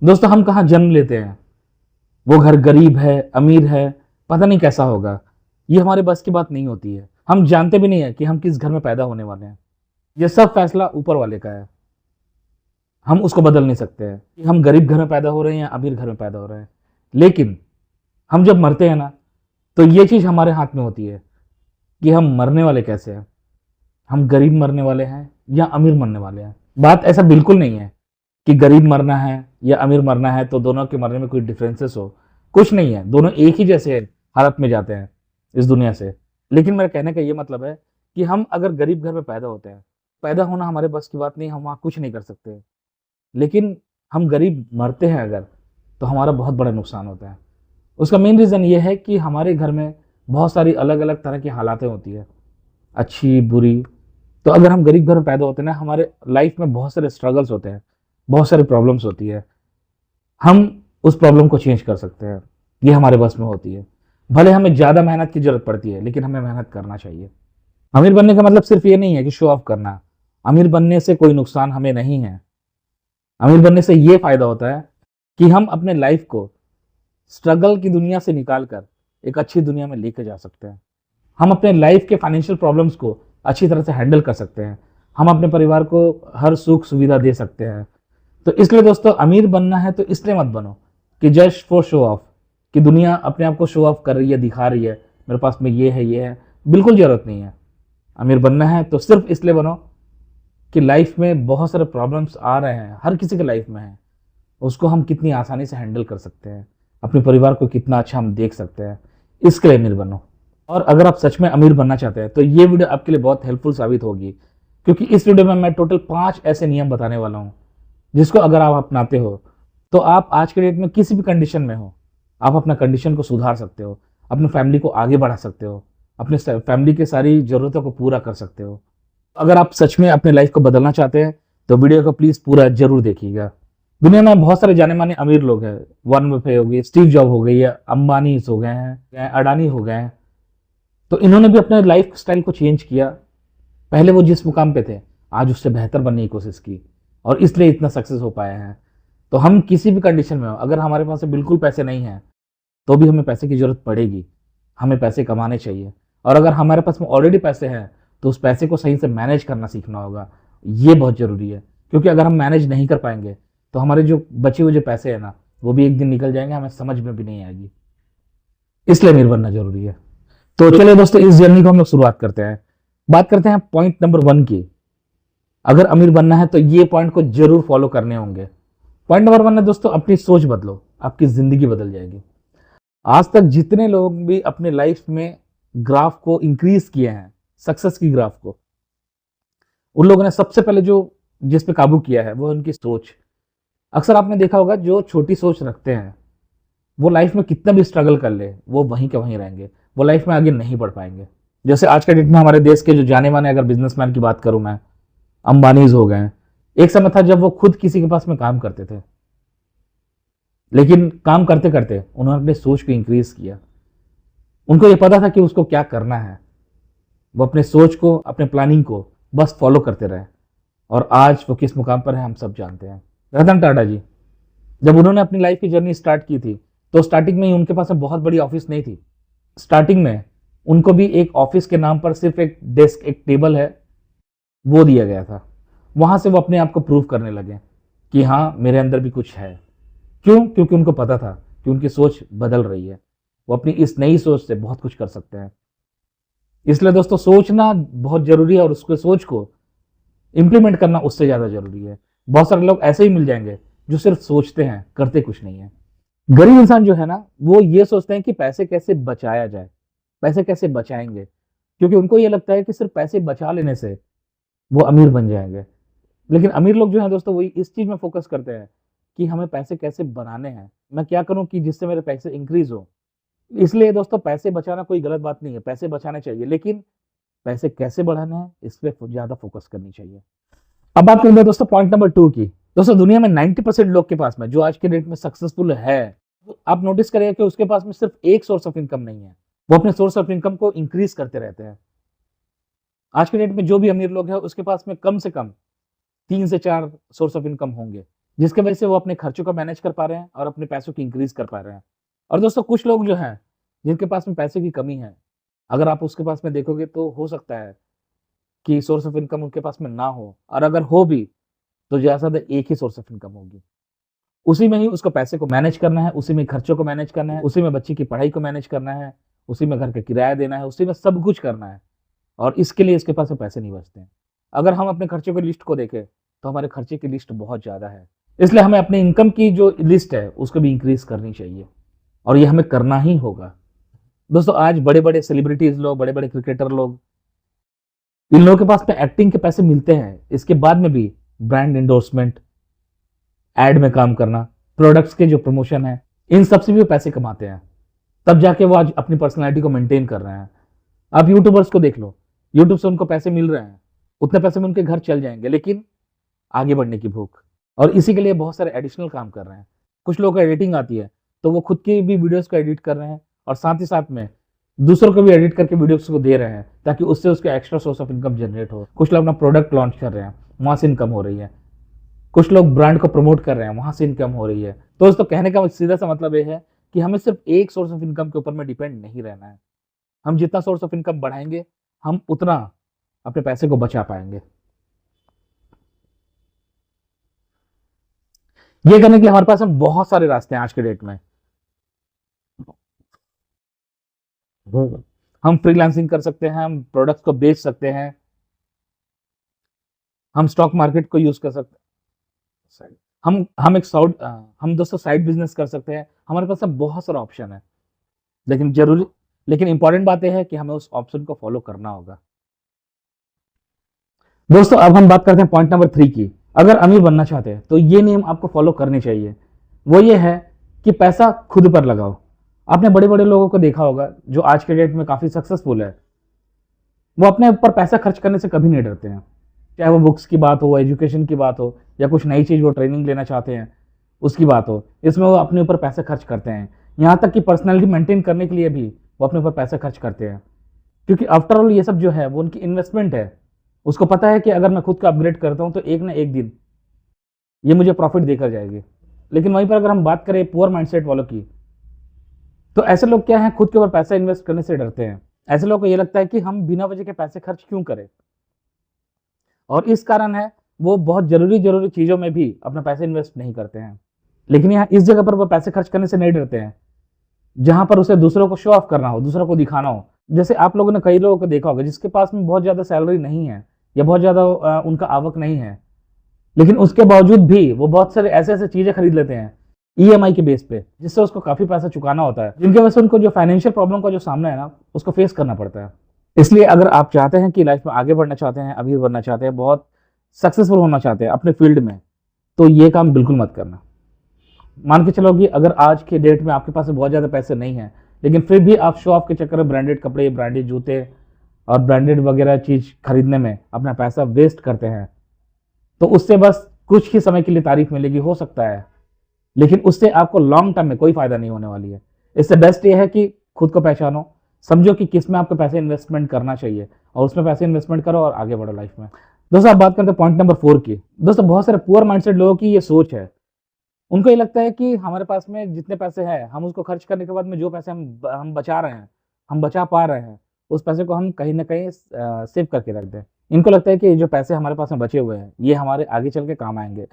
दोस्तों हम कहाँ जन्म लेते हैं, वो घर गरीब है, अमीर है, पता नहीं कैसा होगा, ये हमारे बस की बात नहीं होती है। हम जानते भी नहीं है कि हम किस घर में पैदा होने वाले हैं। ये सब फैसला ऊपर वाले का है, हम उसको बदल नहीं सकते हैं कि हम गरीब घर में पैदा हो रहे हैं या अमीर घर में पैदा हो रहे हैं। लेकिन हम जब मरते हैं ना, तो ये चीज़ हमारे हाथ में होती है कि हम मरने वाले कैसे हैं। हम गरीब मरने वाले हैं या अमीर मरने वाले हैं। बात ऐसा बिल्कुल नहीं है कि गरीब मरना है या अमीर मरना है तो दोनों के मरने में कोई डिफरेंसेस हो। कुछ नहीं है, दोनों एक ही जैसे हालत में जाते हैं इस दुनिया से। लेकिन मेरा कहने का ये मतलब है कि हम अगर गरीब घर में पैदा होते हैं, पैदा होना हमारे बस की बात नहीं, हम वहाँ कुछ नहीं कर सकते। लेकिन हम गरीब मरते हैं अगर, तो हमारा बहुत बड़ा नुकसान होता है। उसका मेन रीज़न ये है कि हमारे घर में बहुत सारी अलग-अलग तरह की हालातें होती है, अच्छी, बुरी। तो अगर हम गरीब घर में पैदा होते हैं ना, हमारे लाइफ में बहुत सारे स्ट्रगल्स होते हैं, बहुत सारी प्रॉब्लम्स होती है। हम उस प्रॉब्लम को चेंज कर सकते हैं, ये हमारे बस में होती है। भले हमें ज़्यादा मेहनत की ज़रूरत पड़ती है, लेकिन हमें मेहनत करना चाहिए। अमीर बनने का मतलब सिर्फ ये नहीं है कि शो ऑफ करना। अमीर बनने से कोई नुकसान हमें नहीं है। अमीर बनने से ये फ़ायदा होता है कि हम अपने लाइफ को स्ट्रगल की दुनिया से निकाल कर एक अच्छी दुनिया में लेके जा सकते हैं। हम अपने लाइफ के फाइनेंशियल प्रॉब्लम्स को अच्छी तरह से हैंडल कर सकते हैं। हम अपने परिवार को हर सुख सुविधा दे सकते हैं। तो इसलिए दोस्तों, अमीर बनना है तो इसलिए मत बनो कि जस्ट फॉर शो ऑफ, कि दुनिया अपने आप को शो ऑफ कर रही है, दिखा रही है मेरे पास में ये है, ये है। बिल्कुल ज़रूरत नहीं है। अमीर बनना है तो सिर्फ इसलिए बनो कि लाइफ में बहुत सारे प्रॉब्लम्स आ रहे हैं, हर किसी के लाइफ में है, उसको हम कितनी आसानी से हैंडल कर सकते हैं, अपने परिवार को कितना अच्छा हम देख सकते हैं, इसके लिए अमीर बनो। और अगर आप सच में अमीर बनना चाहते हैं तो ये वीडियो आपके लिए बहुत हेल्पफुल साबित होगी, क्योंकि इस वीडियो में मैं टोटल 5 ऐसे नियम बताने वाला हूँ, जिसको अगर आप अपनाते हो तो आप आज के डेट में किसी भी कंडीशन में हो, आप अपना कंडीशन को सुधार सकते हो, अपनी फैमिली को आगे बढ़ा सकते हो, अपने फैमिली की सारी ज़रूरतों को पूरा कर सकते हो। अगर आप सच में अपने लाइफ को बदलना चाहते हैं तो वीडियो को प्लीज़ पूरा ज़रूर देखिएगा। दुनिया में बहुत सारे जाने माने अमीर लोग हैं, वॉरेन बफे हो गए, स्टीव जॉब हो गई है, अंबानी हो गए हैं, अडानी हो गए हैं। तो इन्होंने भी अपने लाइफ स्टाइल को चेंज किया। पहले वो जिस मुकाम पे थे, आज उससे बेहतर बनने की कोशिश की, और इसलिए इतना सक्सेस हो पाए हैं। तो हम किसी भी कंडीशन में हो, अगर हमारे पास बिल्कुल पैसे नहीं हैं तो भी हमें पैसे की ज़रूरत पड़ेगी। हमें पैसे कमाने चाहिए, और अगर हमारे पास में ऑलरेडी पैसे हैं तो उस पैसे को सही से मैनेज करना सीखना होगा। ये बहुत ज़रूरी है, क्योंकि अगर हम मैनेज नहीं कर पाएंगे तो हमारे जो बचे हुए जो पैसे हैं ना, वो भी एक दिन निकल जाएंगे, हमें समझ में भी नहीं आएगी। इसलिए अमीर बनना जरूरी है। तो चलिए दोस्तों, इस जर्नी को हम लोग शुरुआत करते हैं। बात करते हैं पॉइंट नंबर 1 की। अगर अमीर बनना है तो ये पॉइंट को जरूर फॉलो करने होंगे। पॉइंट नंबर 1 है दोस्तों, अपनी सोच बदलो, आपकी जिंदगी बदल जाएगी। आज तक जितने लोग भी अपने लाइफ में ग्राफ को इंक्रीज किए हैं, सक्सेस की ग्राफ को, उन लोगों ने सबसे पहले जो जिस पे काबू किया है वो है उनकी सोच। अक्सर आपने देखा होगा, जो छोटी सोच रखते हैं वो लाइफ में कितना भी स्ट्रगल कर ले, वो वहीं के वहीं रहेंगे, वो लाइफ में आगे नहीं बढ़ पाएंगे। जैसे आज के डेट में हमारे देश के जो जाने माने अगर बिजनेसमैन की बात करूं मैं, अंबानीज हो गए। एक समय था जब वो खुद किसी के पास में काम करते थे, लेकिन काम करते करते उन्होंने अपनी सोच को इंक्रीज किया। उनको ये पता था कि उसको क्या करना है। वो अपने सोच को, अपने प्लानिंग को बस फॉलो करते रहे, और आज वो किस मुकाम पर है हम सब जानते हैं। रतन टाटा जी, जब उन्होंने अपनी लाइफ की जर्नी स्टार्ट की थी तो स्टार्टिंग में ही उनके पास में बहुत बड़ी ऑफिस नहीं थी। स्टार्टिंग में उनको भी एक ऑफिस के नाम पर सिर्फ एक डेस्क, एक टेबल है, वो दिया गया था। वहां से वो अपने आप को प्रूव करने लगे कि हाँ, मेरे अंदर भी कुछ है। क्यों? क्योंकि उनको पता था कि उनकी सोच बदल रही है, वो अपनी इस नई सोच से बहुत कुछ कर सकते हैं। इसलिए दोस्तों, सोचना बहुत जरूरी है, और उसके सोच को इंप्लीमेंट करना उससे ज्यादा जरूरी है। बहुत सारे लोग ऐसे ही मिल जाएंगे जो सिर्फ सोचते हैं, करते कुछ नहीं है। गरीब इंसान जो है ना, वो ये सोचते हैं कि पैसे कैसे बचाया जाए, पैसे कैसे बचाएंगे, क्योंकि उनको ये लगता है कि सिर्फ पैसे बचा लेने से वो अमीर बन जाएंगे। लेकिन अमीर लोग जो हैं दोस्तों, वही इस चीज में फोकस करते हैं कि हमें पैसे कैसे बनाने हैं, मैं क्या करूं कि जिससे मेरे पैसे इंक्रीज हो। इसलिए दोस्तों, पैसे बचाना कोई गलत बात नहीं है, पैसे बचाने चाहिए, लेकिन पैसे कैसे बढ़ाने हैं इस पे ज्यादा फोकस करनी चाहिए। अब बात करेंगे दोस्तों पॉइंट नंबर 2 की। दोस्तों, दुनिया में 90% लोग के पास में, जो आज के डेट में सक्सेसफुल है, आप नोटिस करिए कि उसके पास में सिर्फ एक सोर्स ऑफ इनकम नहीं है, वो अपने सोर्स ऑफ इनकम को इंक्रीज करते रहते हैं। आज के डेट में जो भी अमीर लोग हैं, उसके पास में कम से कम 3 से 4 सोर्स ऑफ इनकम होंगे, जिसकी वजह से वो अपने खर्चों को मैनेज कर पा रहे हैं और अपने पैसों की इंक्रीज़ कर पा रहे हैं। और दोस्तों कुछ लोग जो हैं, जिनके पास में पैसे की कमी है, अगर आप उसके पास में देखोगे तो हो सकता है कि सोर्स ऑफ इनकम उनके पास में ना हो, और अगर हो भी तो ज़्यादा से ज़्यादा एक ही सोर्स ऑफ इनकम होगी। उसी में ही उसको पैसे को मैनेज करना है, उसी में खर्चों को मैनेज करना है, उसी में बच्चे की पढ़ाई को मैनेज करना है, उसी में घर का किराया देना है, उसी में सब कुछ करना है, और इसके लिए इसके पास में पैसे नहीं बचते हैं। अगर हम अपने खर्चों की लिस्ट को देखें, तो हमारे खर्चे की लिस्ट बहुत ज़्यादा है। इसलिए हमें अपने इनकम की जो लिस्ट है, उसको भी इंक्रीज़ करनी चाहिए, और ये हमें करना ही होगा। दोस्तों आज बड़े-बड़े सेलिब्रिटीज़ लोग, बड़े-बड़े क्रिकेटर लोग, इन लोगों के पास में एक्टिंग के पैसे मिलते हैं, इसके बाद में भी ब्रांड एंडोर्समेंट, एड में काम करना, प्रोडक्ट्स के जो प्रमोशन है, इन सब से भी वो पैसे कमाते हैं। तब जाके वो आज अपनी पर्सनैलिटी को मेंटेन कर रहे हैं। आप यूट्यूबर्स को देख लो, यूट्यूब से उनको पैसे मिल रहे हैं, उतने पैसे में उनके घर चल जाएँगे, लेकिन आगे बढ़ने की भूख, और इसी के लिए बहुत सारे एडिशनल काम कर रहे हैं। कुछ लोगों को एडिटिंग आती है, तो वो खुद की भी वीडियोज़ को एडिट कर रहे हैं, और साथ ही साथ में दूसरों को भी एडिट करके वीडियोज़ को दे रहे हैं, ताकि उससे उसके extra source of income generate हो। कुछ लोग अपना प्रोडक्ट लॉन्च कर रहे हैं, वहाँ से इनकम हो रही है। कुछ लोग ब्रांड को प्रमोट कर रहे हैं, वहाँ से इनकम हो रही है। तो दोस्तों कहने का सीधा-सा मतलब ये है कि हमें सिर्फ़ एक सोर्स ऑफ इनकम के ऊपर में डिपेंड नहीं रहना है। हम जितना सोर्स ऑफ इनकम बढ़ाएँगे, हम उतना अपने पैसे को बचा पाएँगे। ये करने के लिए हमारे पास में बहुत सारे रास्ते हैं आज के डेट में। हम फ्रीलांसिंग कर सकते हैं, हम प्रोडक्ट्स को बेच सकते हैं, हम स्टॉक मार्केट को यूज़ कर सकते हैं। हम दोस्तों साइड बिज़नेस कर सकते हैं। हमारे पास अब बहुत सारा ऑप्शन है। लेकिन ज़रूरी लेकिन इम्पोर्टेंट बात ये है कि हमें उस ऑप्शन को फ़ॉलो करना होगा। दोस्तों अब हम बात करते हैं पॉइंट नंबर 3 की। अगर अमीर बनना चाहते हैं, तो ये नियम आपको फ़ॉलो करने चाहिए। वो ये है कि पैसा खुद पर लगाओ। आपने बड़े-बड़े लोगों को देखा होगा, जो आज के डेट में काफ़ी सक्सेसफुल है। वो अपने ऊपर पैसा खर्च करने से कभी नहीं डरते हैं। चाहे वो बुक्स की बात हो, एजुकेशन की बात हो, या कुछ नई चीज़ वो ट्रेनिंग लेना चाहते हैं, उसकी बात हो। इसमें वो अपने ऊपर पैसा खर्च करते हैं। यहाँ तक कि पर्सनैलिटी मेंटेन करने के लिए भी वो अपने ऊपर पैसा खर्च करते हैं। क्योंकि आफ्टर ऑल ये सब जो है, वो उनकी इन्वेस्टमेंट है। उसको पता है कि अगर मैं खुद को अपग्रेड करता हूँ, तो एक ना एक दिन ये मुझे प्रॉफ़िट देकर जाएगी। लेकिन वहीं पर अगर हम बात करें पुअर माइंडसेट वालों की, तो ऐसे लोग क्या हैं, खुद के ऊपर पैसा इन्वेस्ट करने से डरते हैं। ऐसे लोगों को ये लगता है कि हम बिना वजह के पैसे खर्च क्यों करें? और इस कारण है, वो बहुत ज़रूरी चीज़ों में भी अपना पैसा इन्वेस्ट नहीं करते हैं। लेकिन यहाँ इस जगह पर वो पैसे खर्च करने से नहीं डरते हैं, जहाँ पर उसे दूसरों को शो ऑफ करना हो, दूसरों को दिखाना हो। जैसे आप लोगों ने कई लोगों को देखा होगा, जिसके पास में बहुत ज़्यादा सैलरी नहीं है, या बहुत ज़्यादा उनका आवक नहीं है, लेकिन उसके बावजूद भी वो बहुत सारे ऐसे-ऐसे चीज़ें खरीद लेते हैं, ईएमआई के बेस पे, जिससे उसको काफ़ी पैसा चुकाना होता है, जिनकी वजह से उनको जो फाइनेंशियल प्रॉब्लम का जो सामना है ना, उसको फेस करना पड़ता है। इसलिए अगर आप चाहते हैं कि लाइफ में आगे बढ़ना चाहते हैं, अमीर बनना चाहते हैं, बहुत सक्सेसफुल होना चाहते हैं अपने फील्ड में, तो ये काम बिल्कुल मत करना। मान के चलो कि अगर आज के डेट में आपके पास में बहुत ज़्यादा पैसे नहीं हैं, लेकिन फिर भी आप शो ऑफ के चक्कर में ब्रांडेड कपड़े, ब्रांडेड जूते और ब्रांडेड वगैरह चीज़ खरीदने में अपना पैसा वेस्ट करते हैं, तो उससे बस कुछ ही समय के लिए तारीफ मिलेगी, हो सकता है, लेकिन उससे आपको लॉन्ग टर्म में कोई फ़ायदा नहीं होने वाली है। इससे बेस्ट ये है कि खुद को पहचानो, समझो कि किस में आपको पैसे इन्वेस्टमेंट करना चाहिए, और उसमें पैसे इन्वेस्टमेंट करो और आगे बढ़ो लाइफ में। दोस्तों अब बात करते हैं पॉइंट नंबर 4 की। दोस्तों बहुत सारे पुअर माइंडसेट लोगों की ये सोच है। उनको ये लगता है कि हमारे पास में जितने पैसे हैं, हम उसको खर्च करने के बाद में जो पैसे हम बचा रहे हैं, हम बचा पा रहे हैं, उस पैसे को हम कहीं न कहीं सेव करके रख दें। इनको लगता है कि जो पैसे हमारे पास में बचे हुए हैं, ये हमारे आगे चल के काम आएँगे।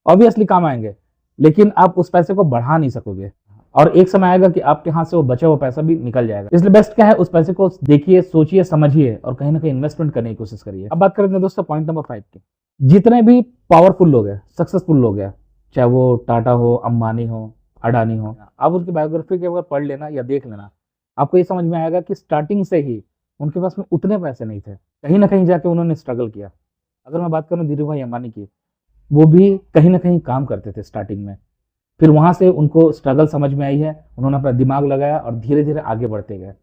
ऑब्वियसली काम आएँगे, लेकिन आप उस पैसे को बढ़ा नहीं सकोगे, और एक समय आएगा कि आपके हाथ से वो बचा हुआ पैसा भी निकल जाएगा। इसलिए बेस्ट क्या है, उस पैसे को देखिए, सोचिए, समझिए, और कहीं न कहीं इन्वेस्टमेंट करने की कोशिश करिए। अब बात करते हैं दोस्तों पॉइंट नंबर 5 की। जितने भी पावरफुल लोग हैं, सक्सेसफुल लोग हैं, चाहे वो टाटा हो, अंबानी हो, अडानी हो, आप उनकी बायोग्राफी के अगर पढ़ लेना या देख लेना, आपको ये समझ में आएगा कि स्टार्टिंग से ही उनके पास में उतने पैसे नहीं थे। कहीं न कहीं जाके उन्होंने स्ट्रगल किया। अगर मैं बात करूँ धीरूभाई अंबानी की, वो भी कहीं न कहीं काम करते थे स्टार्टिंग में। फिर वहाँ से उनको स्ट्रगल समझ में आई है, उन्होंने अपना दिमाग लगाया और धीरे-धीरे आगे बढ़ते गए।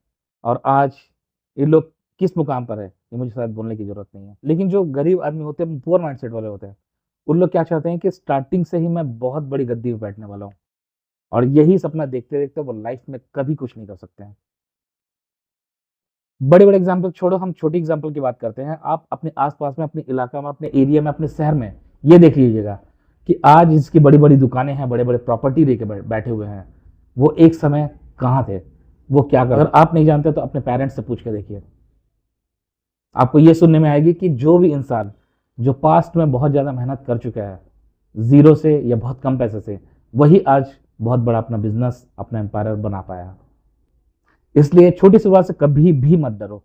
और आज ये लोग किस मुकाम पर है, ये मुझे शायद बोलने की ज़रूरत नहीं है। लेकिन जो गरीब आदमी होते हैं, पुअर माइंडसेट वाले होते हैं, उन लोग क्या चाहते हैं कि स्टार्टिंग से ही मैं बहुत बड़ी गद्दी पे बैठने वाला हूँ, और यही सपना देखते-देखते वो लाइफ में कभी कुछ नहीं कर सकते हैं। बड़े-बड़े एग्ज़ाम्पल छोड़ो, हम छोटी एग्ज़ाम्पल की बात करते हैं। आप अपने आस-पास में, अपने इलाका में, अपने एरिया में, अपने शहर में ये देख लीजिएगा कि आज इसकी बड़ी बड़ी दुकानें हैं, बड़े बड़े प्रॉपर्टी लेके बैठे हुए हैं, वो एक समय कहाँ थे, वो क्या कर, अगर आप नहीं जानते तो अपने पेरेंट्स से पूछ के देखिए। आपको ये सुनने में आएगी कि जो भी इंसान जो पास्ट में बहुत ज़्यादा मेहनत कर चुका है, ज़ीरो से या बहुत कम पैसे से, वही आज बहुत बड़ा अपना बिजनेस, अपना एम्पायर बना पाया। इसलिए छोटी शुरुआत से कभी भी मत डरो।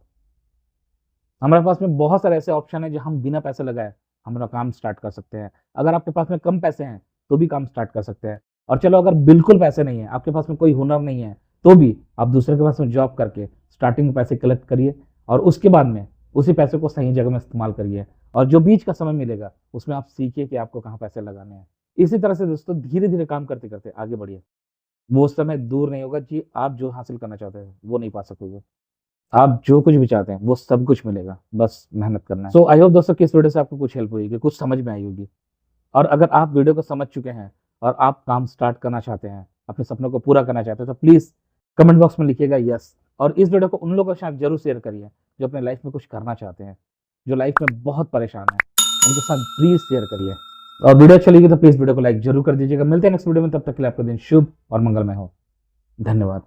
हमारे पास में बहुत सारे ऐसे ऑप्शन हैं जो हम बिना पैसे लगाए हमारा काम स्टार्ट कर सकते हैं। अगर आपके पास में कम पैसे हैं तो भी काम स्टार्ट कर सकते हैं। और चलो अगर बिल्कुल पैसे नहीं है, आपके पास में कोई हुनर नहीं है, तो भी आप दूसरे के पास में जॉब करके स्टार्टिंग में पैसे कलेक्ट करिए और उसके बाद में उसी पैसे को सही जगह में इस्तेमाल करिए। और जो बीच का समय मिलेगा उसमें आप सीखिए कि आपको कहाँ पैसे लगाने हैं। इसी तरह से दोस्तों धीरे धीरे काम करते करते आगे बढ़िए। वो समय दूर नहीं होगा कि आप जो हासिल करना चाहते हैं वो नहीं पा सकोगे। आप जो कुछ भी चाहते हैं वो सब कुछ मिलेगा, बस मेहनत करना है। सो आई होप दोस्तों कि इस वीडियो से आपको कुछ हेल्प हुई होगी, कुछ समझ में आई होगी। और अगर आप वीडियो को समझ चुके हैं और आप काम स्टार्ट करना चाहते हैं, अपने सपनों को पूरा करना चाहते हैं, तो प्लीज़ कमेंट बॉक्स में लिखिएगा यस। और इस वीडियो को उन लोगों के साथ ज़रूर शेयर करिए जो अपने लाइफ में कुछ करना चाहते हैं, जो लाइफ में बहुत परेशान हैं, उनके साथ प्लीज़ शेयर करिए। और वीडियो अच्छी लगी तो प्लीज़ वीडियो को लाइक जरूर कर दीजिएगा। मिलते हैं नेक्स्ट वीडियो में, तब तक के लिए आपका दिन शुभ और मंगलमय हो। धन्यवाद।